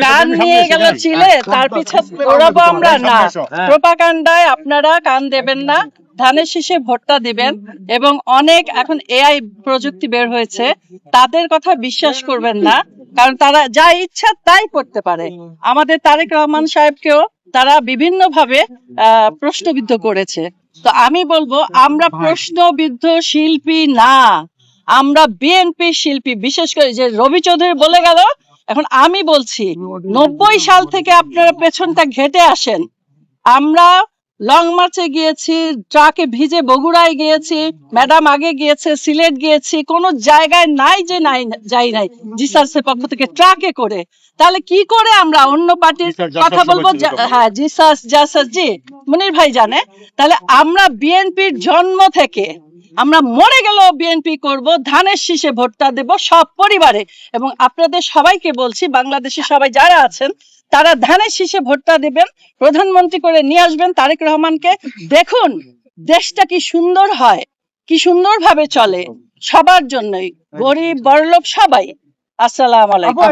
কান নিয়ে গেল চিলে, তার পিছে দৌড়াবো আমরা না। প্রোপাগান্ডায় আপনারা কান দেবেন না, ধানের শীষে ভোটটা দিবেন। এবং অনেক এখন এআই প্রযুক্তি বের হয়েছে, তাদের কথা বিশ্বাস করবেন না, কারণ তারা যা ইচ্ছা তাই করতে পারে। আমাদের তারেক রহমান সাহেবকেও তারা বিভিন্ন ভাবে প্রশ্নবিদ্ধ করেছে। তো আমি বলবো আমরা প্রশ্নবিদ্ধ শিল্পী না, আমরা বিএনপি শিল্পী। বিশেষ করে যে রবি চৌধুরী বলে গেল, এখন আমি বলছি 90 সাল থেকে আপনারা পেছনটা ঘেটে আসেন। আমরা লং মার্চে গিয়েছি, ট্রাকে ভিজে বগুড়ায় গিয়েছি, ম্যাডাম আগে গিয়েছে, সিলেট গিয়েছি, কোন জায়গায় নাই যে নাই যাই নাই জিসাসের পক্ষ থেকে ট্রাকে করে। তাহলে কি করে আমরা অন্য পার্টির কথা বলবো? হ্যাঁ, জিসাস জাসাস জি মনির ভাই জানে। তাহলে আমরা বিএনপির জন্ম থেকে আমরা মরে গেল বিএনপি করব, ধানের শীষে ভোটটা দেব সব পরিবারে। এবং আপনাদের সবাইকে বলছি, বাংলাদেশে সবাই যারা আছেন তারা ধানের শীষে ভোটটা দিবেন, প্রধানমন্ত্রী করে নিয়ে আসবেন তারেক রহমানকে। দেখুন দেশটা কি সুন্দর হয়, কি সুন্দর ভাবে চলে, সবার জন্যই, গরিব বড়লোক সবাই। আসসালামু আলাইকুম।